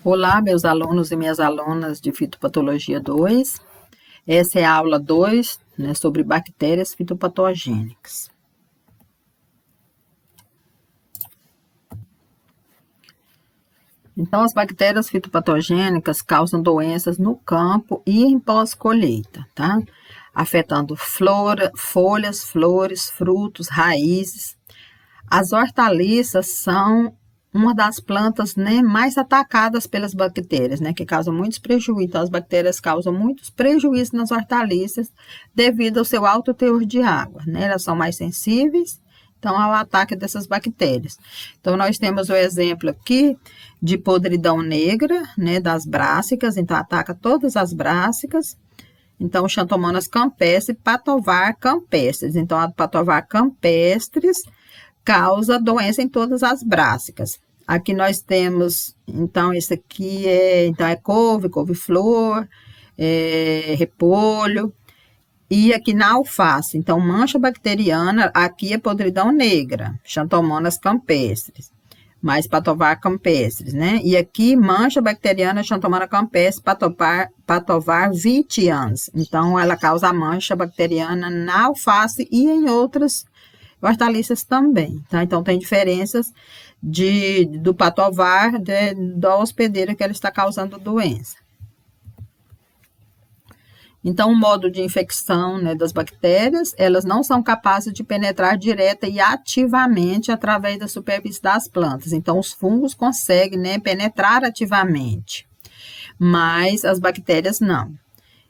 Olá, meus alunos e minhas alunas de Fitopatologia 2. Essa é a aula 2, né, sobre bactérias fitopatogênicas. Então, as bactérias fitopatogênicas causam doenças no campo e em pós-colheita, tá? Afetando flora, folhas, flores, frutos, raízes. As hortaliças são uma das plantas, né, mais atacadas pelas bactérias, né, que causam muitos prejuízos. Então, as bactérias causam muitos prejuízos nas hortaliças devido ao seu alto teor de água, né? Elas são mais sensíveis, então, ao ataque dessas bactérias. Então, nós temos o exemplo aqui de podridão negra, né, das brássicas, então ataca todas as brássicas. Então, Xanthomonas campestre, Patovar campestres. Então, a Patovar campestres causa doença em todas as brássicas. Aqui nós temos, então, esse aqui é couve-flor, repolho. E aqui na alface, então, mancha bacteriana, aqui é podridão negra, Xanthomonas campestres, mais Patovar campestres, né? E aqui, mancha bacteriana, Xanthomona campestre, Patovar vitians. Então, ela causa a mancha bacteriana na alface e em outras hortaliças também, tá? Então, tem diferenças do Patovar, da hospedeira que ela está causando doença. Então, o modo de infecção, né, das bactérias, elas não são capazes de penetrar direta e ativamente através da superfície das plantas. Então, os fungos conseguem, né, penetrar ativamente, mas as bactérias não.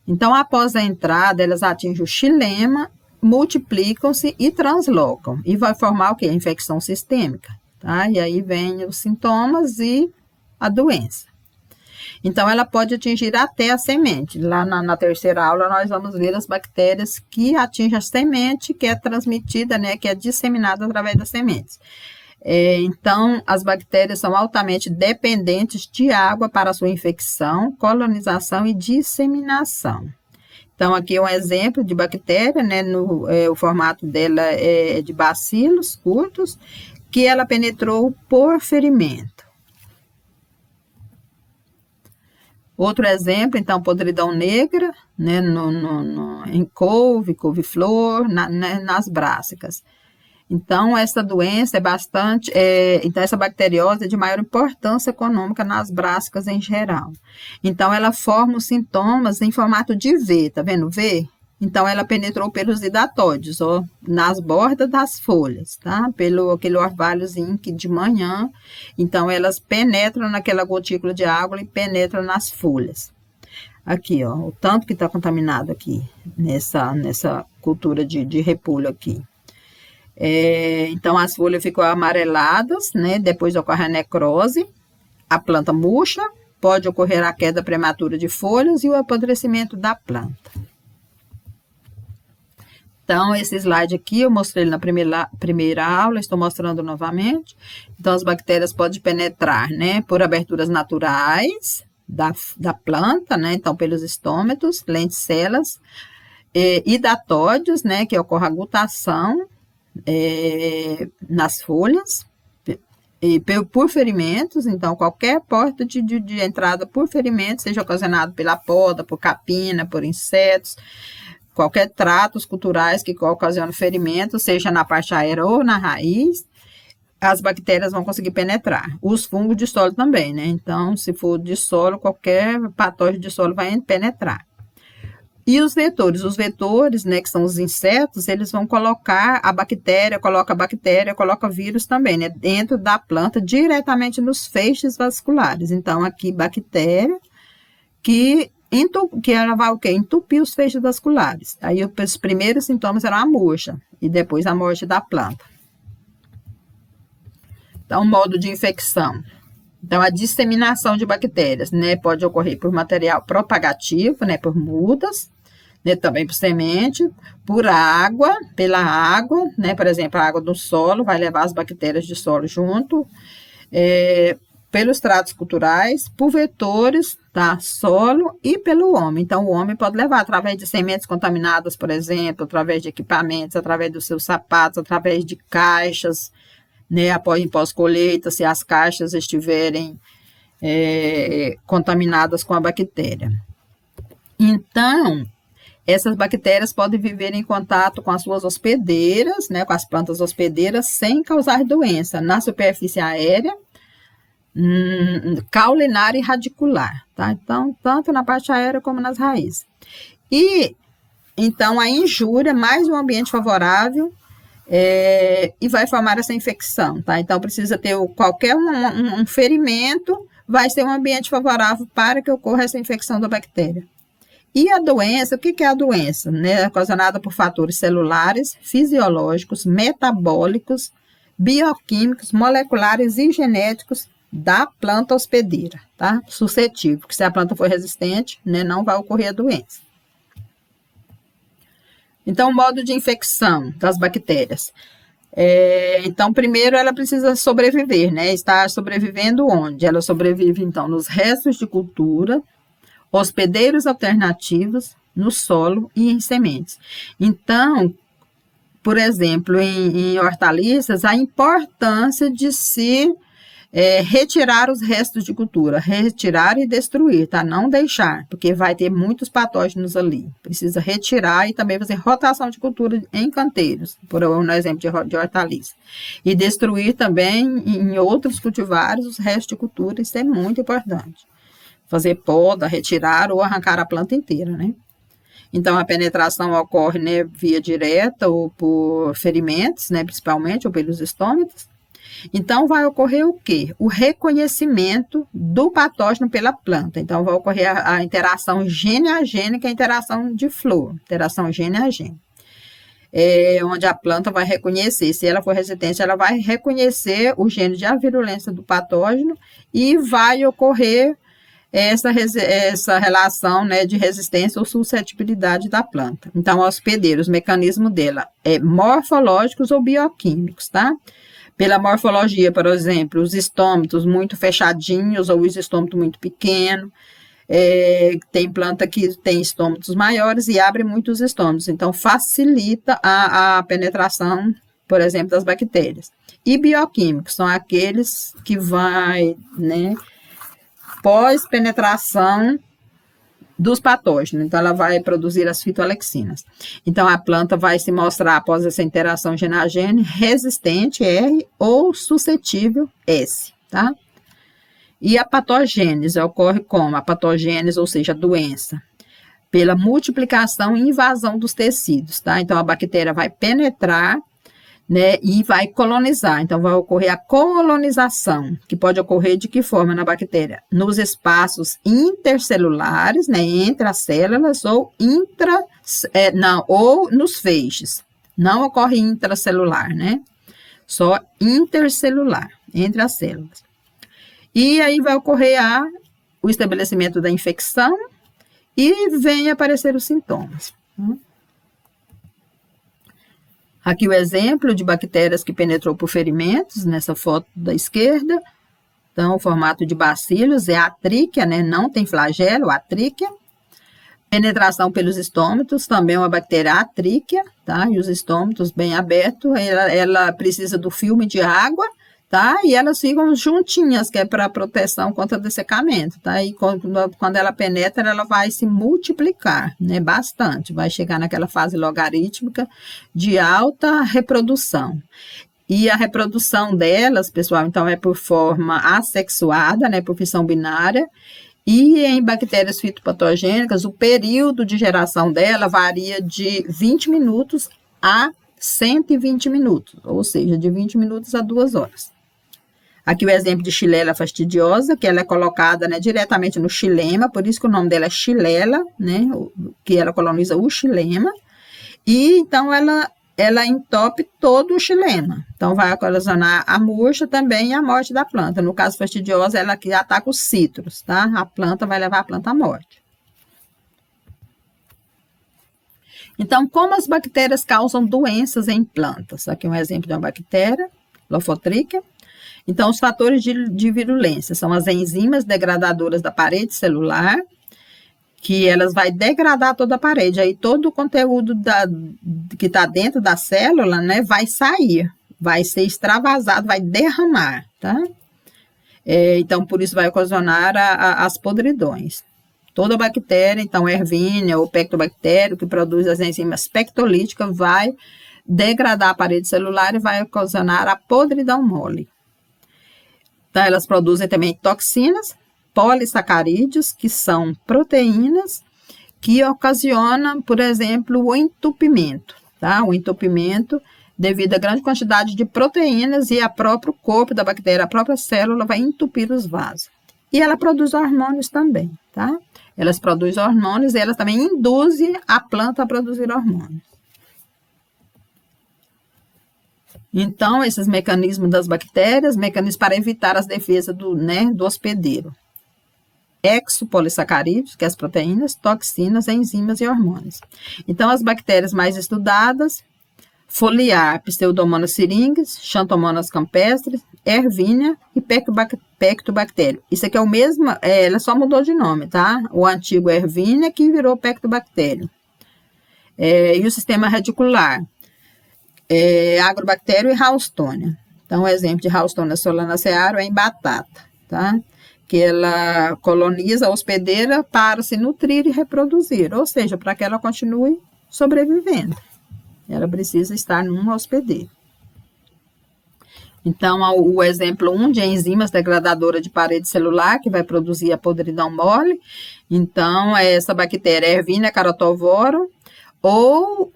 Então, após a entrada, elas atingem o xilema, multiplicam-se e translocam. E vai formar o quê? A infecção sistêmica, tá? E aí vem os sintomas e a doença. Então, ela pode atingir até a semente. Lá na terceira aula, nós vamos ver as bactérias que atingem a semente, que é transmitida, né, que é disseminada através das sementes. Então, as bactérias são altamente dependentes de água para sua infecção, colonização e disseminação. Então, aqui é um exemplo de bactéria, né, o formato dela é de bacilos curtos, que ela penetrou por ferimento. Outro exemplo, então, podridão negra, né, em couve-flor, nas brássicas. Então, essa doença então, essa bacteriose é de maior importância econômica nas brássicas em geral. Então, ela forma os sintomas em formato de V, tá vendo V? Então, ela penetrou pelos hidatóides, ó, nas bordas das folhas, tá? Aquele orvalhozinho que de manhã, então, elas penetram naquela gotícula de água e penetram nas folhas. Aqui, ó, o tanto que está contaminado aqui, nessa cultura de repolho aqui. Então, as folhas ficam amareladas, né? Depois ocorre a necrose, a planta murcha, pode ocorrer a queda prematura de folhas e o apodrecimento da planta. Então, esse slide aqui, eu mostrei na primeira aula, estou mostrando novamente. Então, as bactérias podem penetrar, né, por aberturas naturais da planta, né, então, pelos estômatos, lenticelas, hidatóides, né, que ocorre a gutação nas folhas, e por ferimentos, então, qualquer porta de entrada por ferimento, seja ocasionado pela poda, por capina, por insetos, qualquer tratos culturais que ocasionam ferimento, seja na parte aérea ou na raiz, as bactérias vão conseguir penetrar. Os fungos de solo também, né? Então, se for de solo, qualquer patógeno de solo vai penetrar. E os vetores, né, que são os insetos, eles vão colocar a bactéria, coloca vírus também, né, dentro da planta, diretamente nos feixes vasculares. Então, aqui, bactéria, que ela vai o quê? Entupir os feixes vasculares. Aí, os primeiros sintomas eram a murcha, e depois a morte da planta. Então, modo de infecção. Então, a disseminação de bactérias, né, pode ocorrer por material propagativo, né, por mudas, né, também por semente, por água, pela água, né, por exemplo, a água do solo vai levar as bactérias de solo junto, pelos tratos culturais, por vetores, tá, solo e pelo homem. Então, o homem pode levar através de sementes contaminadas, por exemplo, através de equipamentos, através dos seus sapatos, através de caixas, né, em pós-colheita, se as caixas estiverem contaminadas com a bactéria. Então, essas bactérias podem viver em contato com as suas hospedeiras, né, com as plantas hospedeiras, sem causar doença na superfície aérea, caulinar e radicular, tá? Então, tanto na parte aérea como nas raízes. E, então, a injúria, mais um ambiente favorável, e vai formar essa infecção, tá? Então, precisa ter qualquer um ferimento, vai ser um ambiente favorável para que ocorra essa infecção da bactéria. E a doença, o que é a doença? Né? Ocasionada por fatores celulares, fisiológicos, metabólicos, bioquímicos, moleculares e genéticos da planta hospedeira, tá? Suscetível, porque se a planta for resistente, né, não vai ocorrer a doença. Então, o modo de infecção das bactérias. Então, primeiro ela precisa sobreviver, né? Está sobrevivendo onde? Ela sobrevive, então, nos restos de cultura, hospedeiros alternativos, no solo e em sementes. Então, por exemplo, em hortaliças, a importância de se retirar os restos de cultura, retirar e destruir, tá? Não deixar, porque vai ter muitos patógenos ali. Precisa retirar e também fazer rotação de cultura em canteiros, no exemplo de hortaliça. E destruir também em outros cultivares os restos de cultura, isso é muito importante. Fazer poda, retirar ou arrancar a planta inteira, né? Então, a penetração ocorre, né, via direta ou por ferimentos, né, principalmente, ou pelos estômatos. Então, vai ocorrer o quê? O reconhecimento do patógeno pela planta. Então, vai ocorrer a interação gene a gene, que é a interação de flor, interação gene a gene. Onde a planta vai reconhecer, se ela for resistente, ela vai reconhecer o gene de avirulência do patógeno e vai ocorrer essa relação, né, de resistência ou suscetibilidade da planta. Então, a hospedeira, os mecanismos dela morfológicos ou bioquímicos, tá? Pela morfologia, por exemplo, os estômatos muito fechadinhos ou os estômatos muito pequenos. Tem planta que tem estômatos maiores e abre muitos estômatos, então facilita a penetração, por exemplo, das bactérias. E bioquímicos são aqueles que vai, né, pós-penetração dos patógenos, então ela vai produzir as fitoalexinas. Então a planta vai se mostrar, após essa interação gene a gene, resistente, R, ou suscetível, S, tá? E a patogênese ocorre como? A patogênese, ou seja, a doença, pela multiplicação e invasão dos tecidos, tá? Então a bactéria vai penetrar, né, e vai colonizar. Então, vai ocorrer a colonização, que pode ocorrer de que forma na bactéria? Nos espaços intercelulares, né, entre as células, ou ou nos feixes. Não ocorre intracelular, né? Só intercelular, entre as células. E aí vai ocorrer o estabelecimento da infecção e vem aparecer os sintomas. Aqui o exemplo de bactérias que penetrou por ferimentos, nessa foto da esquerda. Então, o formato de bacilos é a tríquea, né? Não tem flagelo, a tríquea. Penetração pelos estômatos, também é uma bactéria atríquea, tá? E os estômatos bem abertos, ela precisa do filme de água, tá? E elas ficam juntinhas, que é para proteção contra dessecamento, tá? E quando ela penetra, ela vai se multiplicar, né? Bastante, vai chegar naquela fase logarítmica de alta reprodução. E a reprodução delas, pessoal, então é por forma assexuada, né? Por fissão binária. E em bactérias fitopatogênicas, o período de geração dela varia de 20 minutos a 120 minutos, ou seja, de 20 minutos a 2 horas. Aqui o exemplo de Xylella fastidiosa, que ela é colocada, né, diretamente no xilema, por isso que o nome dela é Xylella, né, que ela coloniza o xilema, e então ela entope todo o xilema. Então vai ocasionar a murcha também e a morte da planta. No caso fastidiosa, ela que ataca os citros, tá? A planta vai levar a planta à morte. Então, como as bactérias causam doenças em plantas? Aqui um exemplo de uma bactéria, Lophotrichia. Então, os fatores de virulência são as enzimas degradadoras da parede celular, que elas vão degradar toda a parede, aí todo o conteúdo que está dentro da célula, né, vai sair, vai ser extravasado, vai derramar, tá? Então, por isso vai ocasionar as podridões. Toda bactéria, então, Ervínia ou Pectobactéria, que produz as enzimas pectolíticas, vai degradar a parede celular e vai ocasionar a podridão mole. Então, elas produzem também toxinas, polissacarídeos, que são proteínas, que ocasionam, por exemplo, o entupimento, tá? O entupimento devido à grande quantidade de proteínas e o próprio corpo da bactéria, a própria célula vai entupir os vasos. E ela produz hormônios também, tá? Elas produzem hormônios e elas também induzem a planta a produzir hormônios. Então, esses mecanismos das bactérias, mecanismos para evitar as defesas do hospedeiro. Exopolissacarídeos, que é as proteínas, toxinas, enzimas e hormônios. Então, as bactérias mais estudadas, foliar, Pseudomonas syringes, Xanthomonas campestres, Ervínia e Pectobactéria. Isso aqui é o mesmo, ela só mudou de nome, tá? O antigo Ervínia que virou Pectobactéria. E o sistema radicular, Agrobacterium e Ralstonia. Então, o exemplo de Ralstonia solanacearum é em batata, tá? Que ela coloniza a hospedeira para se nutrir e reproduzir, ou seja, para que ela continue sobrevivendo. Ela precisa estar numa hospedeira. Então, o exemplo 1 de enzimas degradadoras de parede celular, que vai produzir a podridão mole. Então, essa bactéria é Ervínia carotovorum ou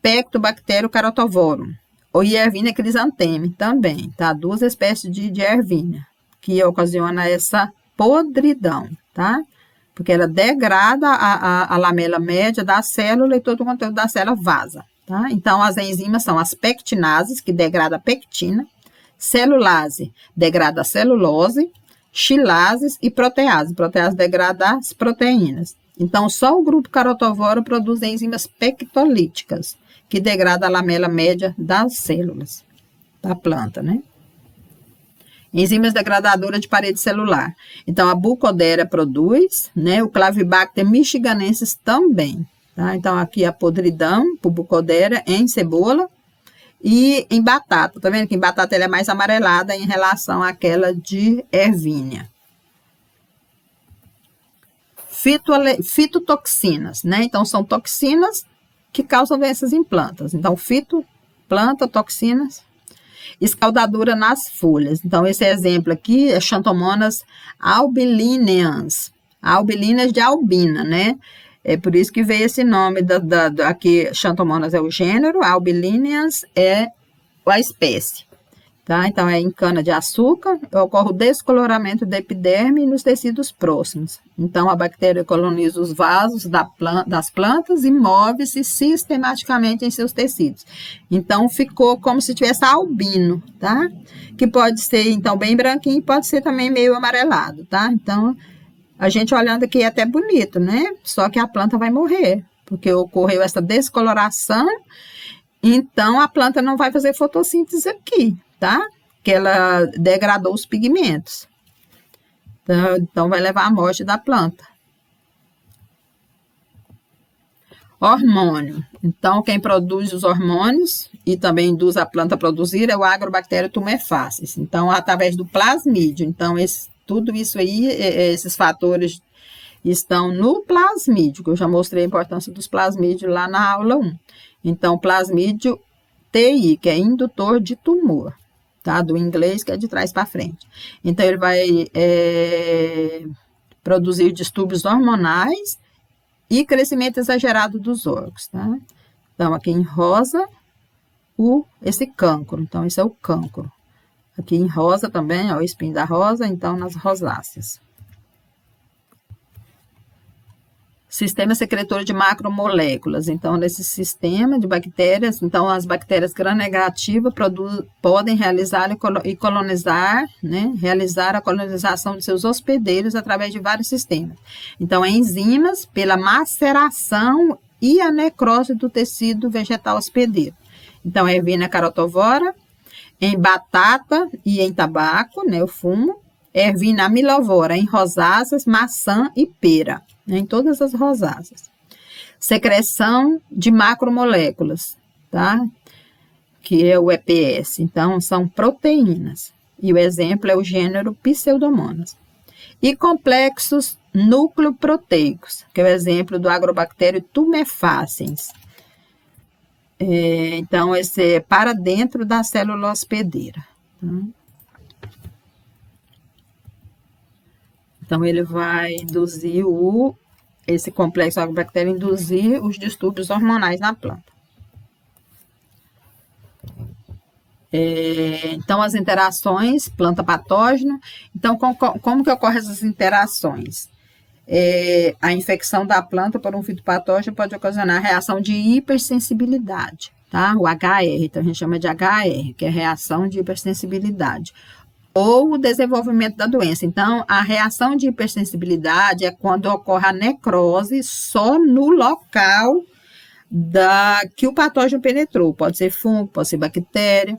Pectobacterium carotovorum, ou Ervínia crisanteme também, tá? 2 espécies de Ervínia, que ocasiona essa podridão, tá? Porque ela degrada a lamela média da célula e todo o conteúdo da célula vaza, tá? Então, as enzimas são as pectinases, que degrada a pectina, celulase, degrada a celulose, xilases e protease. Protease degrada as proteínas. Então, só o grupo carotovoro produz enzimas pectolíticas, que degrada a lamela média das células da planta, né? Enzimas degradadoras de parede celular. Então, a Bucodera produz, né? O Clavibacter michiganensis também, tá? Então, aqui a podridão por Bucodera em cebola e em batata. Tá vendo que em batata ela é mais amarelada em relação àquela de Ervínia. Fitotoxinas, né? Então, são toxinas que causam doenças em plantas. Então, planta, toxinas, escaldadura nas folhas. Então, esse exemplo aqui é Xanthomonas albilineans, albilinas de albina, né? É por isso que veio esse nome, aqui Xanthomonas é o gênero, albilineans é a espécie. Tá? Então, em cana-de-açúcar, ocorre o descoloramento da epiderme nos tecidos próximos. Então, a bactéria coloniza os vasos das plantas e move-se sistematicamente em seus tecidos. Então, ficou como se tivesse albino, tá? Que pode ser, então, bem branquinho e pode ser também meio amarelado, tá? Então, a gente olhando aqui é até bonito, né? Só que a planta vai morrer, porque ocorreu essa descoloração, então a planta não vai fazer fotossíntese aqui, tá? Que ela degradou os pigmentos. Então, vai levar à morte da planta. Hormônio. Então, quem produz os hormônios e também induz a planta a produzir é o Agrobacterium tumefaciens. Então, através do plasmídio. Então, tudo isso aí, esses fatores estão no plasmídio, que eu já mostrei a importância dos plasmídios lá na aula 1. Então, plasmídio TI, que é indutor de tumor. Tá? Do inglês, que é de trás para frente. Então, ele vai produzir distúrbios hormonais e crescimento exagerado dos órgãos, tá? Então, aqui em rosa, esse cancro. Então, esse é o cancro. Aqui em rosa também, ó, o espinho da rosa, então, nas rosáceas. Sistema secretor de macromoléculas. Então, nesse sistema de bactérias, então, as bactérias gram-negativas podem realizar e colonizar, né? Realizar a colonização de seus hospedeiros através de vários sistemas. Então, enzimas pela maceração e a necrose do tecido vegetal hospedeiro. Então, a Ervínia carotovora, em batata e em tabaco, né? O fumo. Ervínia amilovora, em rosáceas, maçã e pera. Em todas as rosáceas. Secreção de macromoléculas, tá? Que é o EPS. Então, são proteínas. e o exemplo é o gênero Pseudomonas. E complexos nucleoproteicos, que é o exemplo do agrobactério tumefaciens. Então, esse é para dentro da célula hospedeira. Então, ele vai induzir esse complexo agrobactério induzir os distúrbios hormonais na planta. Então, as interações, planta patógeno. Então, como que ocorrem essas interações? A infecção da planta por um fitopatógeno pode ocasionar reação de hipersensibilidade, tá? O HR, então a gente chama de HR, que é reação de hipersensibilidade. Ou o desenvolvimento da doença. Então, a reação de hipersensibilidade é quando ocorre a necrose só no local que o patógeno penetrou. Pode ser fungo, pode ser bactéria.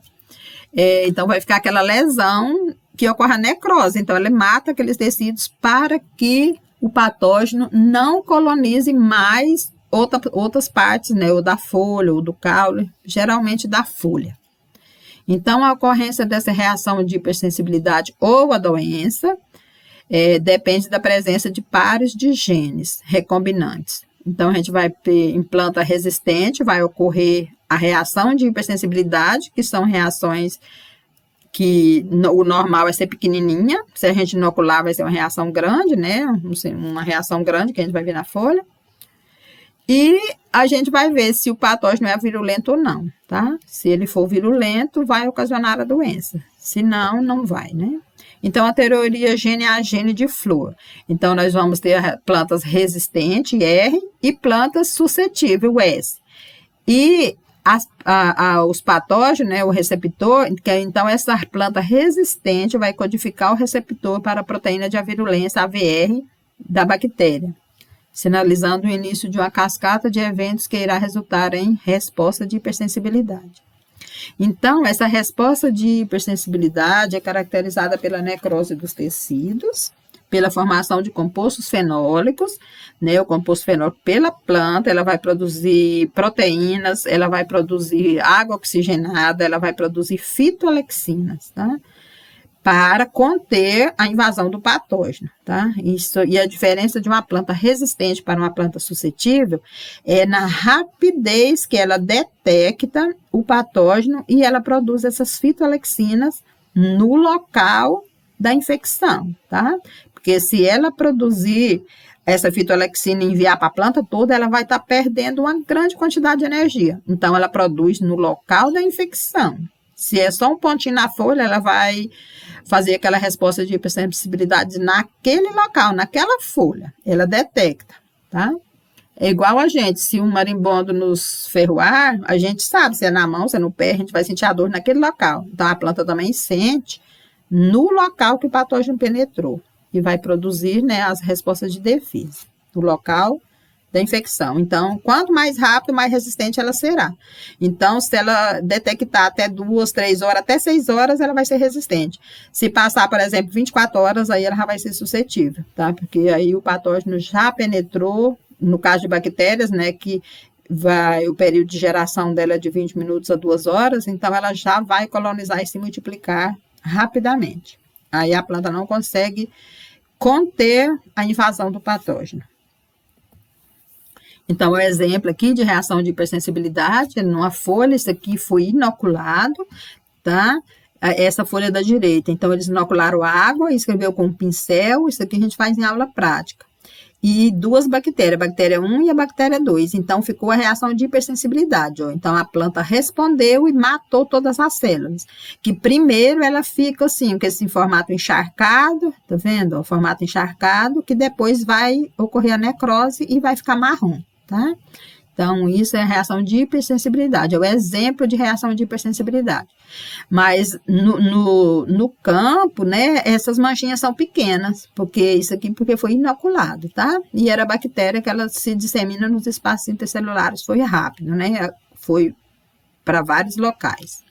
Então, vai ficar aquela lesão que ocorre a necrose. Então, ela mata aqueles tecidos para que o patógeno não colonize mais outras partes, né? Ou da folha, ou do caule, geralmente da folha. Então, a ocorrência dessa reação de hipersensibilidade ou a doença depende da presença de pares de genes recombinantes. Então, a gente vai ter em planta resistente, vai ocorrer a reação de hipersensibilidade, que são reações que o normal é ser pequenininha. Se a gente inocular, vai ser uma reação grande, né? Uma reação grande que a gente vai ver na folha. E a gente vai ver se o patógeno é virulento ou não, tá? Se ele for virulento, vai ocasionar a doença. Se não, não vai, né? Então, a teoria gene é a gene de flor. Então, nós vamos ter plantas resistentes, R, e plantas suscetíveis, S. E os patógenos, né, o receptor, então essa planta resistente vai codificar o receptor para a proteína de avirulência, AVR, da bactéria, sinalizando o início de uma cascata de eventos que irá resultar em resposta de hipersensibilidade. Então, essa resposta de hipersensibilidade é caracterizada pela necrose dos tecidos, pela formação de compostos fenólicos, né? O composto fenólico pela planta, ela vai produzir proteínas, ela vai produzir água oxigenada, ela vai produzir fitoalexinas, tá? Para conter a invasão do patógeno, tá? E a diferença de uma planta resistente para uma planta suscetível é na rapidez que ela detecta o patógeno e ela produz essas fitoalexinas no local da infecção, tá? Porque se ela produzir essa fitoalexina e enviar para a planta toda, ela vai estar perdendo uma grande quantidade de energia. Então, ela produz no local da infecção. Se é só um pontinho na folha, ela vai fazer aquela resposta de hipersensibilidade naquele local, naquela folha. Ela detecta, tá? É igual a gente, se um marimbondo nos ferroar, a gente sabe se é na mão, se é no pé, a gente vai sentir a dor naquele local. Então, a planta também sente no local que o patógeno penetrou e vai produzir, né, as respostas de defesa, no local da infecção. Então, quanto mais rápido, mais resistente ela será. Então, se ela detectar até 2, 3 horas, até 6 horas, ela vai ser resistente. Se passar, por exemplo, 24 horas, aí ela já vai ser suscetível, tá? Porque aí o patógeno já penetrou, no caso de bactérias, né, que o período de geração dela é de 20 minutos a 2 horas, então ela já vai colonizar e se multiplicar rapidamente. Aí a planta não consegue conter a invasão do patógeno. Então, o exemplo aqui de reação de hipersensibilidade, numa folha, isso aqui foi inoculado, tá? Essa folha da direita. Então, eles inocularam água, escreveu com um pincel, isso aqui a gente faz em aula prática. E 2 bactérias, a bactéria 1 e a bactéria 2. Então, ficou a reação de hipersensibilidade, ó. Então, a planta respondeu e matou todas as células. Que primeiro ela fica assim, com esse formato encharcado, tá vendo? O formato encharcado, que depois vai ocorrer a necrose e vai ficar marrom, tá? Então, isso é a reação de hipersensibilidade, é o exemplo de reação de hipersensibilidade. Mas no campo, né, essas manchinhas são pequenas, porque foi inoculado, tá? E era bactéria que ela se dissemina nos espaços intercelulares, foi rápido, né? Foi para vários locais.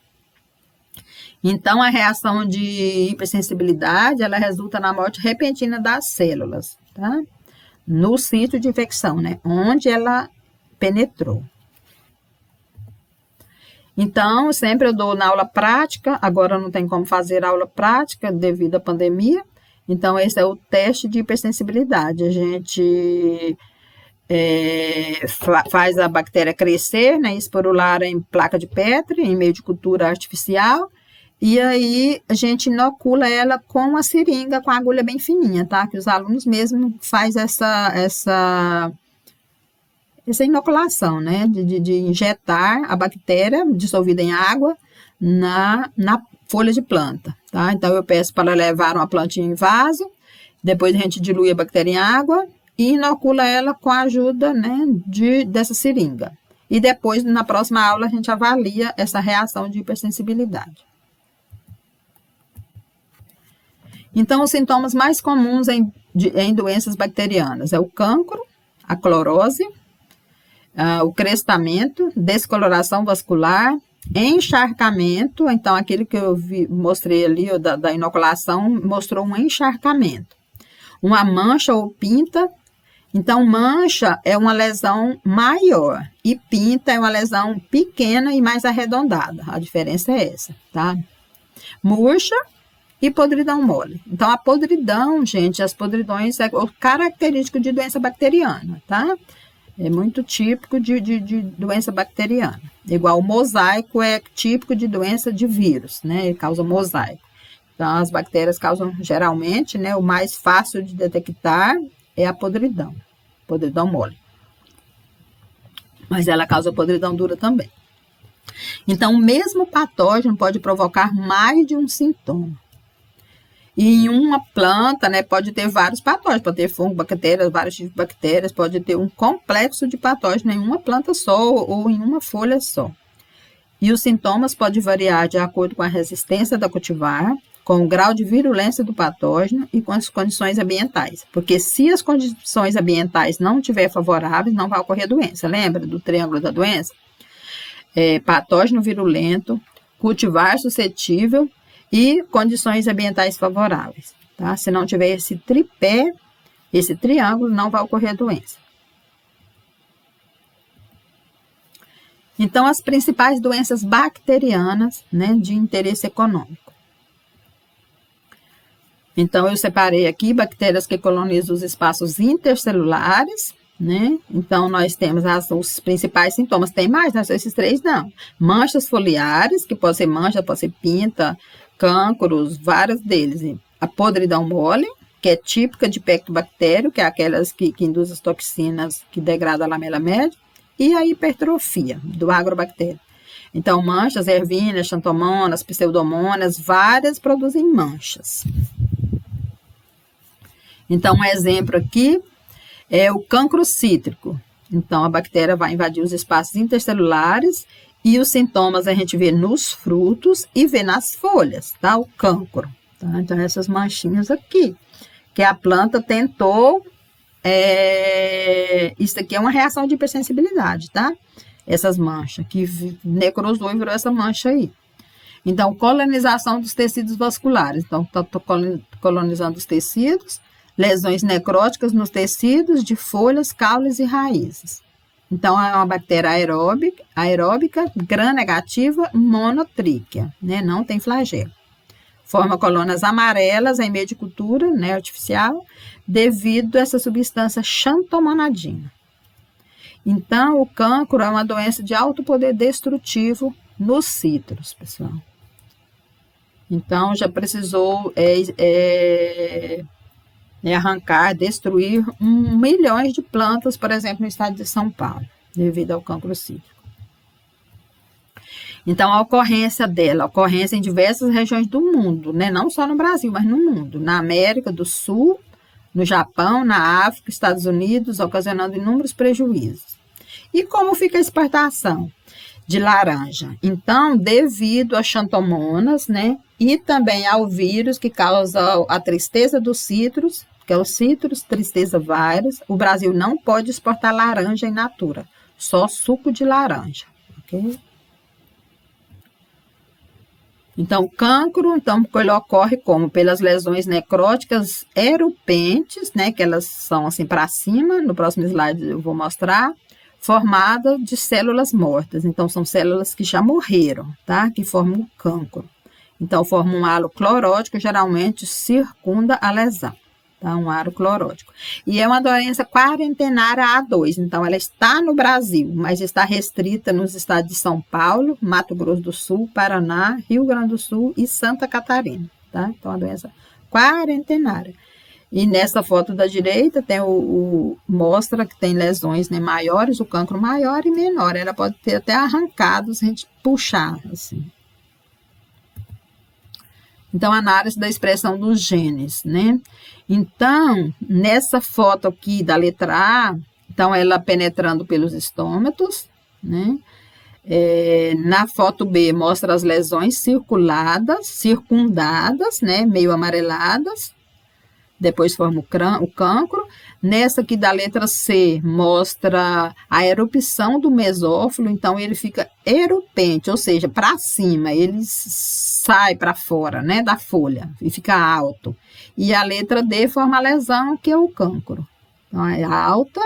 Então, a reação de hipersensibilidade, ela resulta na morte repentina das células, tá? No sítio de infecção, né? Onde ela penetrou. Então, sempre eu dou na aula prática, agora não tem como fazer aula prática devido à pandemia, então esse é o teste de hipersensibilidade. A gente faz a bactéria crescer, né, esporular em placa de Petri, em meio de cultura artificial, e aí a gente inocula ela com uma seringa, com a agulha bem fininha, tá? Que os alunos mesmo fazem essa inoculação, né? De injetar a bactéria dissolvida em água na folha de planta, tá? Então eu peço para levar uma plantinha em vaso, depois a gente dilui a bactéria em água e inocula ela com a ajuda, né, dessa seringa. E depois, na próxima aula, a gente avalia essa reação de hipersensibilidade. Então, os sintomas mais comuns em doenças bacterianas é o cancro, a clorose, o crestamento, descoloração vascular, encharcamento. Então, aquele que eu mostrei ali, da inoculação, mostrou um encharcamento. Uma mancha ou pinta. Então, mancha é uma lesão maior e pinta é uma lesão pequena e mais arredondada. A diferença é essa, tá? Murcha e podridão mole. Então, a podridão, gente, as podridões é o característico de doença bacteriana, tá? É muito típico de doença bacteriana. Igual o mosaico é típico de doença de vírus, né? Ele causa mosaico. Então, as bactérias causam, geralmente, né? O mais fácil de detectar é a podridão mole. Mas ela causa podridão dura também. Então, o mesmo patógeno pode provocar mais de um sintoma. E em uma planta, né, pode ter vários patógenos, pode ter fungo, bactérias, vários tipos de bactérias, pode ter um complexo de patógenos em uma planta só ou em uma folha só. E os sintomas podem variar de acordo com a resistência da cultivar, com o grau de virulência do patógeno e com as condições ambientais. Porque se as condições ambientais não estiverem favoráveis, não vai ocorrer doença. Lembra do triângulo da doença? Patógeno virulento, cultivar suscetível e condições ambientais favoráveis, tá? Se não tiver esse tripé, esse triângulo, não vai ocorrer doença. Então, as principais doenças bacterianas, né, de interesse econômico. Então, eu separei aqui bactérias que colonizam os espaços intercelulares, né? Então, nós temos os principais sintomas. Tem mais, não são esses três, não. Manchas foliares, que pode ser mancha, pode ser pinta, cânceros, vários deles. A podridão mole, que é típica de pectobactério, que é aquelas que induzem as toxinas que degradam a lamela média, e a hipertrofia do agrobactério. Então, manchas, ervíneas, xantomonas, pseudomonas, várias produzem manchas. Então, um exemplo aqui é o cancro cítrico. Então, a bactéria vai invadir os espaços intercelulares e os sintomas a gente vê nos frutos e vê nas folhas, tá? O cancro. Tá? Então, essas manchinhas aqui, que a planta tentou, isso aqui é uma reação de hipersensibilidade, tá? Essas manchas, que necrosou e virou essa mancha aí. Então, colonização dos tecidos vasculares. Então, está colonizando os tecidos, lesões necróticas nos tecidos de folhas, caules e raízes. Então, é uma bactéria aeróbica, gram-negativa, monotríquea, né? Não tem flagelo. Forma colônias amarelas em meio de cultura, né, artificial, devido a essa substância xantomonadina. Então, o cancro é uma doença de alto poder destrutivo nos citros, pessoal. Então, já precisou arrancar, destruir milhões de plantas, por exemplo, no estado de São Paulo, devido ao cancro cítrico. Então, a ocorrência dela, ocorrência em diversas regiões do mundo, né? Não só no Brasil, mas no mundo, na América do Sul, no Japão, na África, Estados Unidos, ocasionando inúmeros prejuízos. E como fica a exportação de laranja? Então, devido a xantomonas, né? E também ao vírus que causa a tristeza dos citros, que é o Citrus tristeza virus, o Brasil não pode exportar laranja in natura, só suco de laranja, ok? Então, o cancro, ele ocorre como? Pelas lesões necróticas erupentes, né, que elas são assim para cima, no próximo slide eu vou mostrar, formada de células mortas. Então, são células que já morreram, tá? Que formam o cancro. Então, forma um halo clorótico, geralmente circunda a lesão, tá? Um halo clorótico. E é uma doença quarentenária A2, então ela está no Brasil, mas está restrita nos estados de São Paulo, Mato Grosso do Sul, Paraná, Rio Grande do Sul e Santa Catarina, tá? Então, a doença quarentenária. E nessa foto da direita tem mostra que tem lesões, né, maiores, o cancro maior e menor. Ela pode ter até arrancado se a gente puxar, assim. Então, análise da expressão dos genes, né? Então, nessa foto aqui da letra A, então ela penetrando pelos estômatos, né? Na foto B mostra as lesões circundadas, né? Meio amareladas. Depois forma o cancro. Nessa aqui da letra C, mostra a erupção do mesófilo, então ele fica erupente, ou seja, para cima, ele sai para fora, né, da folha, e fica alto. E a letra D forma a lesão, que é o cancro. Então, é alta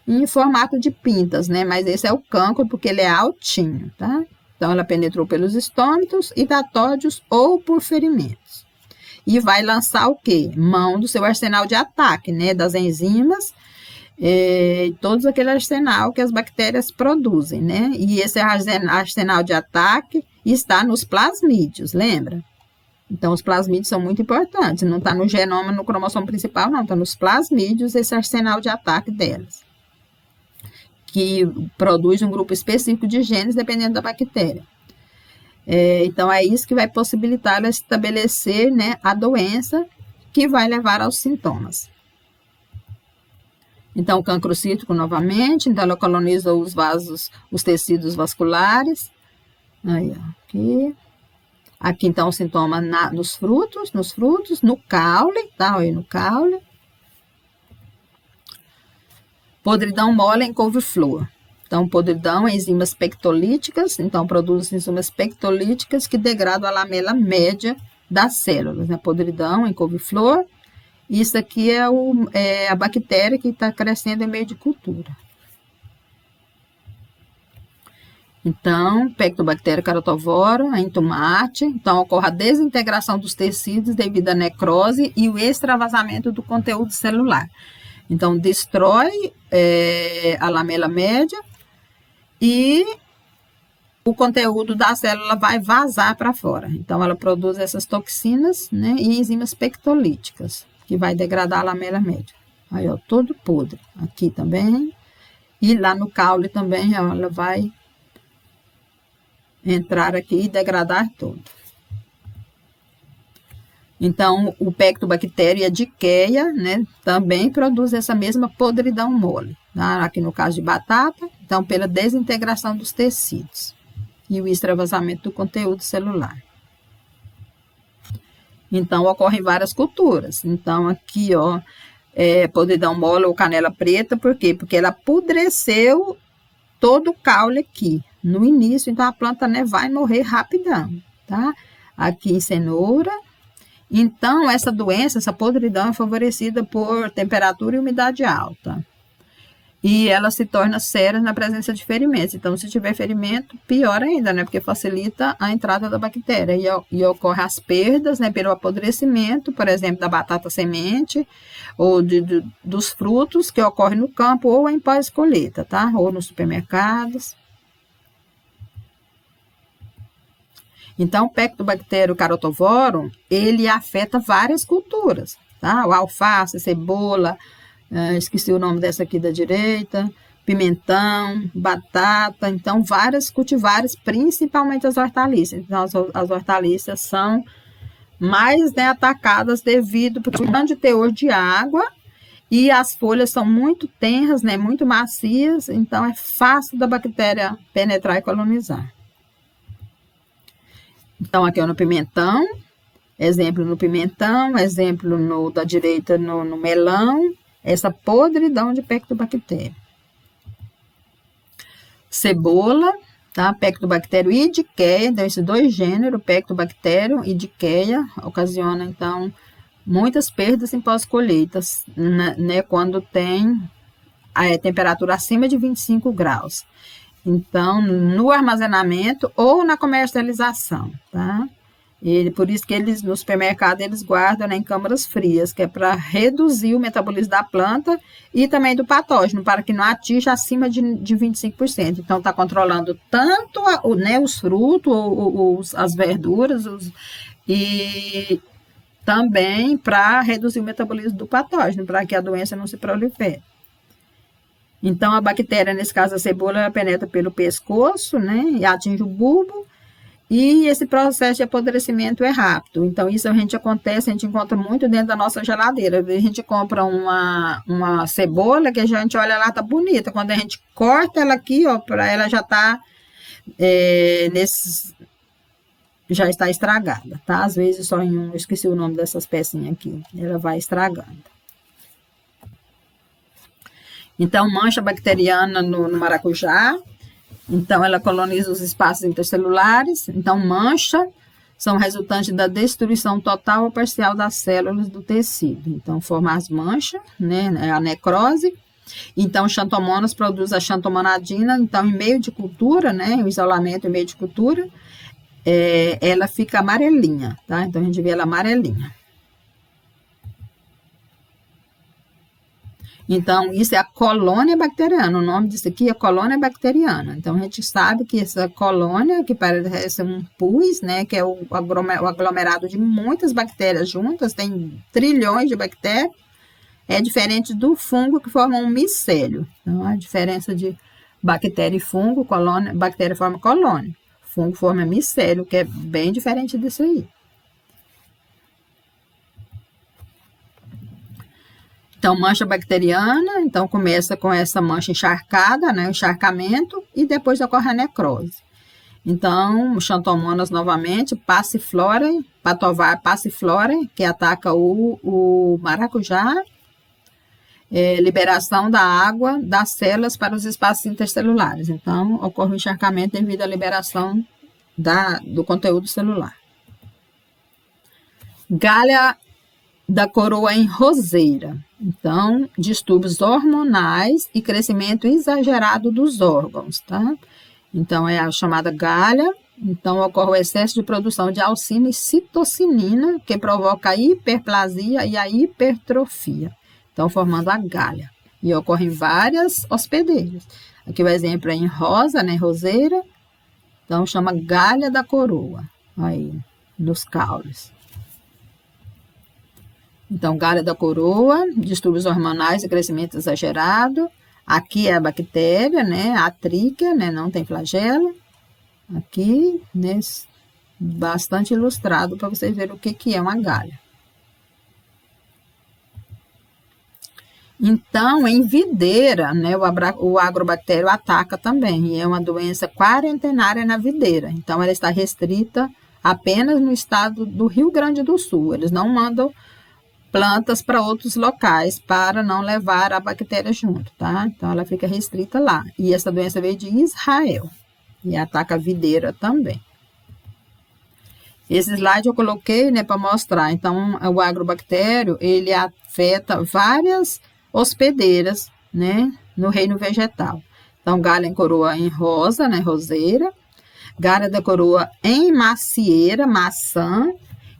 e em formato de pintas, né, mas esse é o cancro porque ele é altinho, tá? Então, ela penetrou pelos estômatos, hidatódios ou por ferimentos. E vai lançar o quê? Mão do seu arsenal de ataque, né? Das enzimas, todos aquele arsenal que as bactérias produzem, né? E esse arsenal de ataque está nos plasmídeos, lembra? Então, os plasmídeos são muito importantes. Não está no genoma, no cromossomo principal, não. Está nos plasmídeos, esse arsenal de ataque delas, que produz um grupo específico de genes dependendo da bactéria. Então, é isso que vai possibilitar ela estabelecer, né, a doença que vai levar aos sintomas. Então, o cancro cítrico novamente, então ela coloniza os vasos, os tecidos vasculares. Aí, ó, aqui. Aqui, então, o sintoma nos frutos, no caule, tá? Aí no caule. Podridão mole em couve-flor. Então, podridão, enzimas pectolíticas, então produz enzimas pectolíticas que degradam a lamela média das células, né? Podridão em couve-flor, isso aqui é a bactéria que está crescendo em meio de cultura. Então, Pectobactéria carotovora, em tomate, então ocorre a desintegração dos tecidos devido à necrose e o extravasamento do conteúdo celular. Então, destrói a lamela média, e o conteúdo da célula vai vazar para fora. Então, ela produz essas toxinas, né, e enzimas pectolíticas, que vai degradar a lamela média. Aí, ó, todo podre. Aqui também. E lá no caule também, ó, ela vai entrar aqui e degradar todo. Então, o Pectobactéria diqueia, né, também produz essa mesma podridão mole. Tá? Aqui no caso de batata, então pela desintegração dos tecidos e o extravasamento do conteúdo celular. Então, ocorrem várias culturas. Então, aqui, ó, podridão mole ou canela preta, por quê? Porque ela apodreceu todo o caule aqui, no início, então a planta, né, vai morrer rapidão, tá? Aqui em cenoura. Então, essa doença, essa podridão é favorecida por temperatura e umidade alta. E ela se torna séria na presença de ferimentos. Então, se tiver ferimento, pior ainda, né? Porque facilita a entrada da bactéria. E ocorre as perdas, né? Pelo apodrecimento, por exemplo, da batata semente, ou dos frutos que ocorrem no campo, ou em pós-colheita, tá? Ou nos supermercados. Então, o Pectobacterium carotovorum, ele afeta várias culturas, tá? O alface, cebola, esqueci o nome dessa aqui da direita, pimentão, batata, então várias cultivares, principalmente as hortaliças. Então, as hortaliças são mais, né, atacadas devido ao grande teor de água e as folhas são muito tenras, né, muito macias, então é fácil da bactéria penetrar e colonizar. Então, aqui é no pimentão, exemplo no pimentão, exemplo da direita no melão, essa podridão de Pectobactéria. Cebola, tá? Pectobacterium e diqueia, então esses dois gêneros, Pectobacterium e diqueia, ocasiona, então, muitas perdas em pós-colheitas, né, quando tem a temperatura acima de 25 graus. Então, no armazenamento ou na comercialização, tá? Por isso que eles, no supermercado, eles guardam, né, em câmaras frias, que é para reduzir o metabolismo da planta e também do patógeno, para que não atinja acima de 25%. Então, está controlando tanto né, os frutos, as verduras, e também para reduzir o metabolismo do patógeno, para que a doença não se prolifere. Então, a bactéria, nesse caso a cebola, ela penetra pelo pescoço, né, e atinge o bulbo, e esse processo de apodrecimento é rápido. Então, isso a gente encontra muito dentro da nossa geladeira. A gente compra uma cebola que a gente olha lá, tá bonita. Quando a gente corta ela aqui, ó, ela já tá já está estragada, tá? Às vezes só eu esqueci o nome dessas pecinhas aqui. Ela vai estragando. Então, mancha bacteriana no maracujá. Então, ela coloniza os espaços intercelulares. Então, mancha são resultantes da destruição total ou parcial das células do tecido. Então, forma as manchas, né, a necrose. Então, xantomonas produz a xantomonadina. Então, em meio de cultura, né, o isolamento em meio de cultura, ela fica amarelinha, tá? Então, a gente vê ela amarelinha. Então, isso é a colônia bacteriana. O nome disso aqui é colônia bacteriana. Então, a gente sabe que essa colônia, que parece um pus, né, que é o aglomerado de muitas bactérias juntas, tem trilhões de bactérias, é diferente do fungo, que forma um micélio. Então, a diferença de bactéria e fungo, bactéria forma colônia, fungo forma micélio, que é bem diferente disso aí. Então, mancha bacteriana, então começa com essa mancha encharcada, né, o encharcamento, e depois ocorre a necrose. Então, xantomonas novamente, passiflora, patovar passiflora, que ataca o maracujá, liberação da água das células para os espaços intercelulares. Então, ocorre o encharcamento devido à liberação do conteúdo celular. Galha da coroa em roseira. Então, distúrbios hormonais e crescimento exagerado dos órgãos, tá? Então, é a chamada galha. Então, ocorre o excesso de produção de alcina e citocinina, que provoca a hiperplasia e a hipertrofia. Então, formando a galha. E ocorrem várias hospedeiras. Aqui o exemplo é em rosa, né? Roseira. Então, chama galha da coroa. Aí, nos caules. Então, galha da coroa, distúrbios hormonais e crescimento exagerado. Aqui é a bactéria, né? A tríquea, né? Não tem flagelo. Aqui, né? Bastante ilustrado para vocês verem o que é uma galha. Então, em videira, né? O agrobactério ataca também. E é uma doença quarentenária na videira. Então, ela está restrita apenas no estado do Rio Grande do Sul. Eles não mandam plantas para outros locais para não levar a bactéria junto, tá? Então, ela fica restrita lá. E essa doença veio de Israel e ataca a videira também. Esse slide eu coloquei, né, para mostrar. Então, o agrobactério, ele afeta várias hospedeiras, né, no reino vegetal. Então, galha em coroa em rosa, né, roseira. Galha da coroa em macieira, maçã.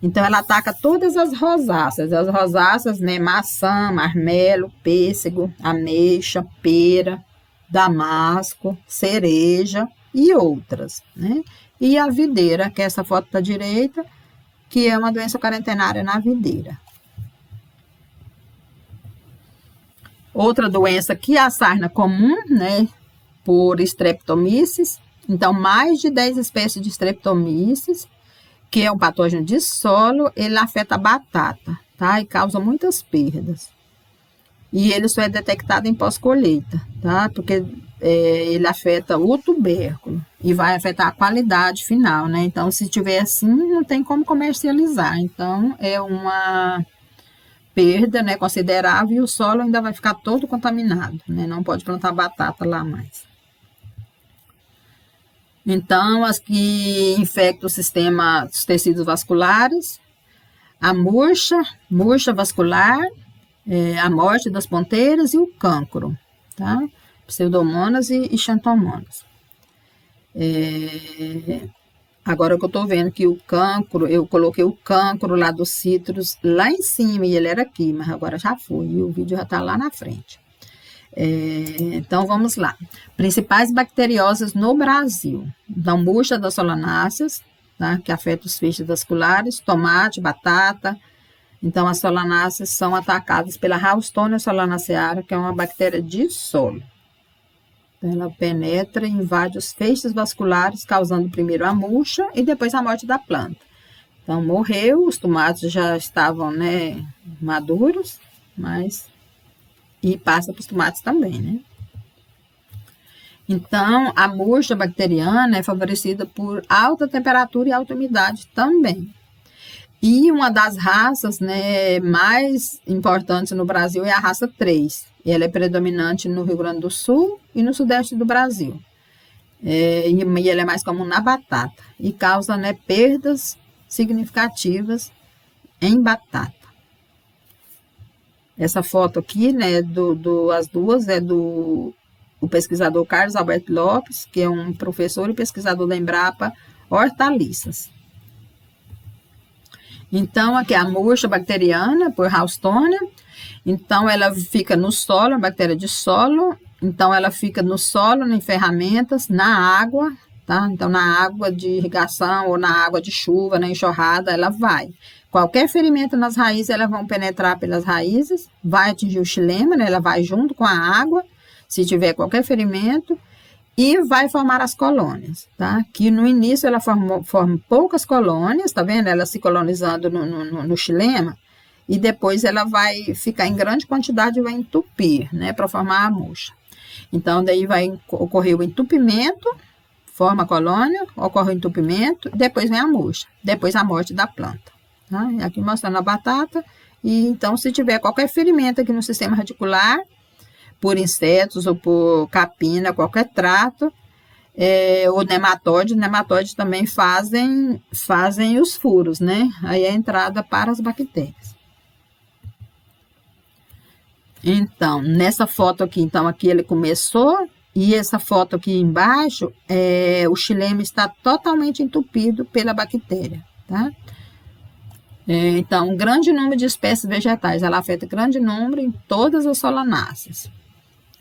Então, ela ataca todas as rosáceas. As rosáceas, né, maçã, marmelo, pêssego, ameixa, pera, damasco, cereja e outras, né? E a videira, que é essa foto da direita, que é uma doença quarentenária na videira. Outra doença que é a sarna comum, né, por Streptomyces. Então, mais de 10 espécies de Streptomyces, que é um patógeno de solo, ele afeta a batata, tá? E causa muitas perdas. E ele só é detectado em pós-colheita, tá? Porque ele afeta o tubérculo e vai afetar a qualidade final, né? Então, se tiver assim, não tem como comercializar. Então, é uma perda, né, considerável, e o solo ainda vai ficar todo contaminado, né? Não pode plantar batata lá mais. Então, as que infectam o sistema dos tecidos vasculares, a murcha vascular, a morte das ponteiras e o cancro. tá? Pseudomonas e xantomonas. Agora que eu tô vendo que o cancro, eu coloquei o cancro lá dos citros lá em cima e ele era aqui, mas agora já foi e o vídeo já tá lá na frente. Então vamos lá. Principais bacteriosas no Brasil. Então, murcha das solanáceas, tá? Que afeta os feixes vasculares, tomate, batata. Então, as solanáceas são atacadas pela Ralstonia solanacearia, que é uma bactéria de solo. Ela penetra e invade os feixes vasculares, causando primeiro a murcha e depois a morte da planta. Então, morreu, os tomates já estavam, né, maduros, e passa para os tomates também, né? Então, a murcha bacteriana é favorecida por alta temperatura e alta umidade também. E uma das raças, né, mais importantes no Brasil é a raça 3. Ela é predominante no Rio Grande do Sul e no sudeste do Brasil. E ela é mais comum na batata e causa, né, perdas significativas em batata. Essa foto aqui, né, as duas é do pesquisador Carlos Alberto Lopes, que é um professor e pesquisador da Embrapa Hortaliças. Então, aqui é a murcha bacteriana, por Ralstonia. Então, ela fica no solo, a bactéria de solo. Então, ela fica no solo, em ferramentas, na água, tá? Então, na água de irrigação ou na água de chuva, na enxurrada, ela vai. Qualquer ferimento nas raízes, elas vão penetrar pelas raízes, vai atingir o xilema, né? Ela vai junto com a água, se tiver qualquer ferimento, e vai formar as colônias, tá? Que no início ela forma poucas colônias, tá vendo? Ela se colonizando no xilema, e depois ela vai ficar em grande quantidade e vai entupir, né? Para formar a murcha. Então, daí vai ocorrer o entupimento, forma a colônia, ocorre o entupimento, depois vem a murcha, depois a morte da planta. Tá? Aqui mostrando a batata, e então se tiver qualquer ferimento aqui no sistema radicular, por insetos ou por capina, qualquer trato, ou nematóides também fazem os furos, né? Aí é a entrada para as bactérias. Então, nessa foto aqui, então aqui ele começou, e essa foto aqui embaixo, o xilema está totalmente entupido pela bactéria, tá? Então, um grande número de espécies vegetais, ela afeta grande número em todas as solanáceas,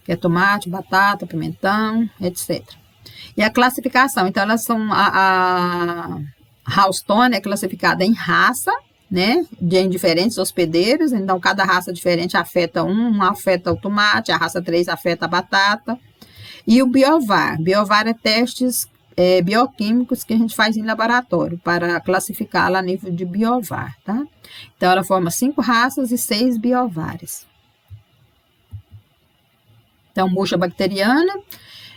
que é tomate, batata, pimentão, etc. E a classificação, então elas são, a Ralstonia é classificada em raça, né, em diferentes hospedeiros, então cada raça diferente afeta afeta o tomate, a raça 3 afeta a batata, e o biovar. Biovar é testes bioquímicos que a gente faz em laboratório para classificá-la a nível de biovar, tá? Então, ela forma 5 raças e 6 biovares. Então, murcha bacteriana,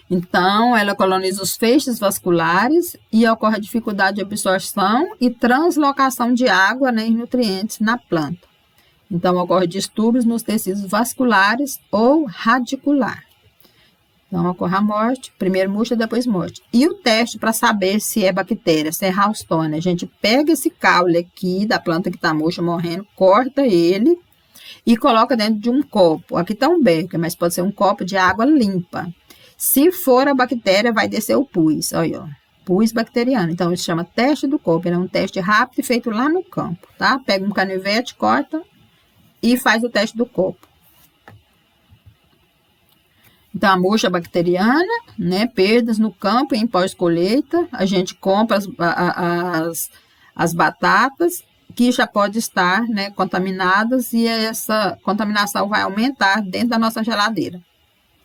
então, ela coloniza os feixes vasculares e ocorre a dificuldade de absorção e translocação de água, né, e nutrientes na planta. Então, ocorre distúrbios nos tecidos vasculares ou radicular. Então, ocorre a morte, primeiro murcha, depois morte. E o teste para saber se é bactéria, se é Ralstonia, a gente pega esse caule aqui da planta que está murcha, morrendo, corta ele e coloca dentro de um copo. Aqui está um becker, mas pode ser um copo de água limpa. Se for a bactéria, vai descer o pus, olha, ó, pus bacteriano. Então, isso chama teste do copo, é um teste rápido feito lá no campo, tá? Pega um canivete, corta e faz o teste do copo. Então, a murcha bacteriana, né, perdas no campo em pós-colheita, a gente compra as batatas que já pode estar, né, contaminadas e essa contaminação vai aumentar dentro da nossa geladeira.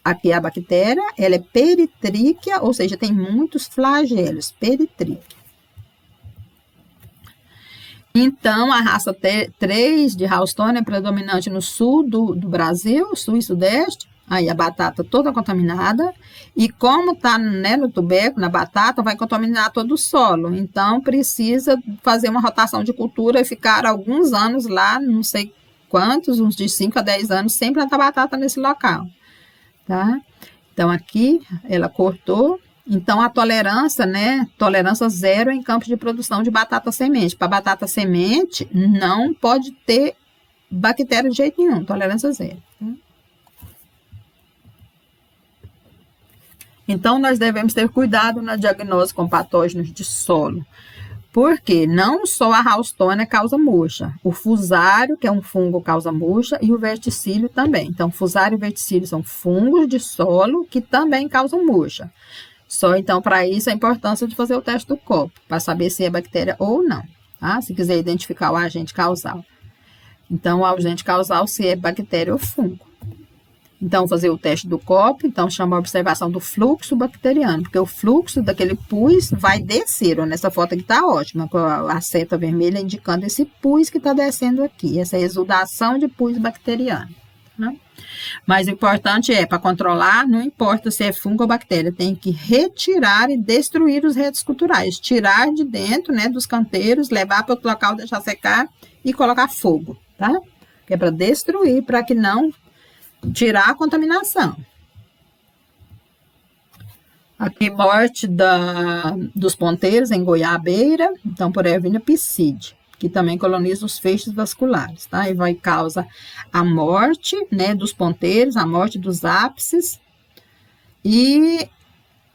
Aqui a bactéria, ela é peritríquea, ou seja, tem muitos flagelos, peritríquea. Então, a raça 3 de Ralstonia é predominante no sul do Brasil, sul e sudeste. Aí a batata toda contaminada, e como está, né, no tubérculo, na batata, vai contaminar todo o solo. Então, precisa fazer uma rotação de cultura e ficar alguns anos lá, não sei quantos, uns de 5 a 10 anos, sem plantar batata nesse local. Tá? Então, aqui ela cortou. Então, a tolerância, né, tolerância zero em campos de produção de batata semente. Para batata semente, não pode ter bactéria de jeito nenhum, tolerância zero. Tá? Então, nós devemos ter cuidado na diagnose com patógenos de solo, porque não só a Housetonia causa murcha, o fusário, que é um fungo, causa murcha, e o verticílio também. Então, fusário e verticílio são fungos de solo que também causam murcha. Só, então, para isso, a importância de fazer o teste do copo, para saber se é bactéria ou não, tá? Se quiser identificar o agente causal. Então, o agente causal, se é bactéria ou fungo. Então, fazer o teste do copo, então chama a observação do fluxo bacteriano, porque o fluxo daquele pus vai descer, ó, nessa foto aqui está ótima, com a seta vermelha indicando esse pus que está descendo aqui, essa exudação de pus bacteriano. Né? Mas o importante é, para controlar, não importa se é fungo ou bactéria, tem que retirar e destruir os redes culturais, tirar de dentro, né, dos canteiros, levar para outro local, deixar secar e colocar fogo, tá? Que é para destruir, para que não tirar a contaminação. Aqui, morte dos ponteiros em goiabeira, então por Ervina piscide, que também coloniza os feixes vasculares, tá? E vai causa a morte, né, dos ponteiros, a morte dos ápices e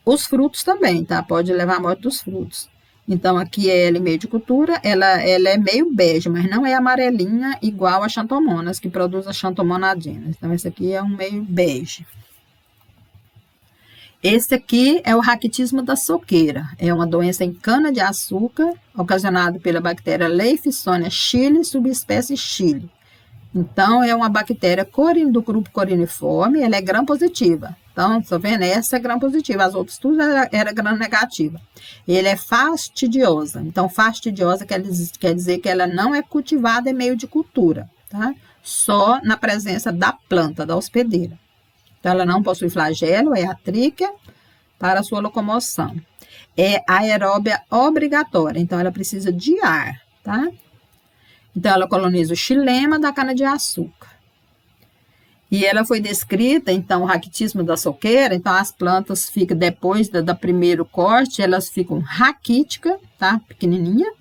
os frutos também, tá? Pode levar à morte dos frutos. Então, aqui é ela em meio de cultura, ela é meio bege, mas não é amarelinha igual a xanthomonas, que produz a xanthomonadina. Então, esse aqui é um meio bege. Esse aqui é o raquitismo da soqueira. É uma doença em cana-de-açúcar, ocasionada pela bactéria Leishmania chili, subespécie chili. Então, é uma bactéria do grupo coriniforme, ela é gram-positiva. Então, tá vendo? Essa é gram-positiva, as outras tudo era gram-negativa. Ele é fastidiosa. Então, fastidiosa quer dizer que ela não é cultivada em meio de cultura, tá? Só na presença da planta, da hospedeira. Então, ela não possui flagelo, é atríquea para a sua locomoção. É aeróbia obrigatória, então ela precisa de ar, tá? Então, ela coloniza o xilema da cana-de-açúcar. E ela foi descrita, então, o raquitismo da soqueira, então as plantas ficam, depois do primeiro corte, elas ficam raquíticas, tá? Pequenininha,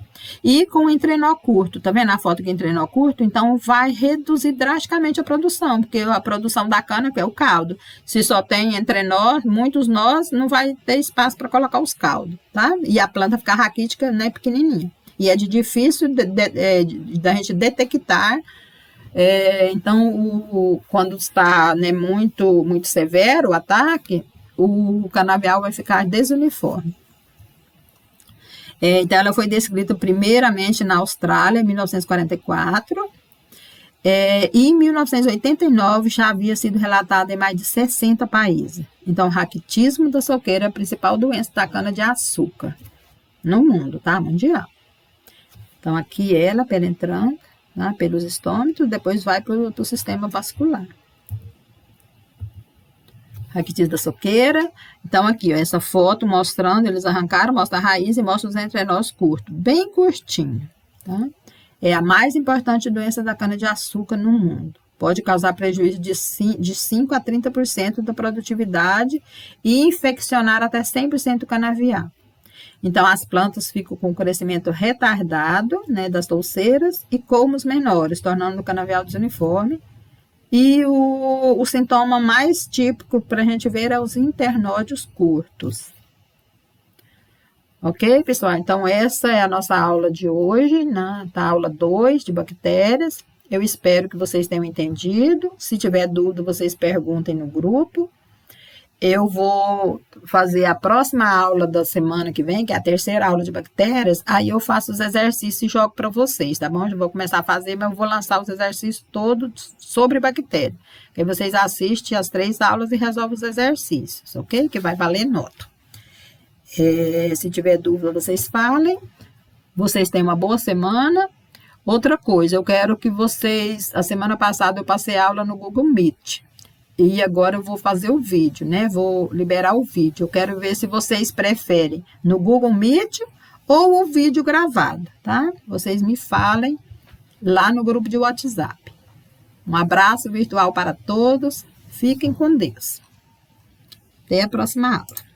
e com entrenó curto, tá vendo a foto que é entrenó curto? Então, vai reduzir drasticamente a produção, porque a produção da cana, que é o caldo, se só tem entrenó, muitos nós, não vai ter espaço para colocar os caldos, tá? E a planta fica raquítica, né, pequenininha. E é de difícil da gente detectar. Então, quando está, né, muito severo o ataque, o canavial vai ficar desuniforme. Então, ela foi descrita primeiramente na Austrália, em 1944, e em 1989 já havia sido relatada em mais de 60 países. Então, o raquitismo da soqueira é a principal doença da cana-de-açúcar no mundo, tá? Mundial. Então, aqui ela penetrando, tá? Pelos estômatos, depois vai para o sistema vascular. Raquitismo da soqueira. Então, aqui, ó, essa foto mostrando, eles arrancaram, mostra a raiz e mostra os entrenós curtos, bem curtinho, tá? É a mais importante doença da cana-de-açúcar no mundo. Pode causar prejuízo de 5 a 30% da produtividade e infeccionar até 100% do canavial. Então, as plantas ficam com crescimento retardado, né, das touceiras e colmos menores, tornando o canavial desuniforme. E o sintoma mais típico para a gente ver é os internódios curtos. Ok, pessoal? Então, essa é a nossa aula de hoje, né? Tá, aula 2 de bactérias. Eu espero que vocês tenham entendido. Se tiver dúvida, vocês perguntem no grupo. Eu vou fazer a próxima aula da semana que vem, que é a terceira aula de bactérias, aí eu faço os exercícios e jogo para vocês, tá bom? Eu vou começar a fazer, mas eu vou lançar os exercícios todos sobre bactéria. Aí vocês assistem as 3 aulas e resolvem os exercícios, ok? Que vai valer nota. Se tiver dúvida, vocês falem. Vocês tenham uma boa semana. Outra coisa, eu quero que vocês... A semana passada eu passei aula no Google Meet. E agora eu vou fazer o vídeo, né? Vou liberar o vídeo. Eu quero ver se vocês preferem no Google Meet ou o vídeo gravado, tá? Vocês me falem lá no grupo de WhatsApp. Um abraço virtual para todos. Fiquem com Deus. Até a próxima aula.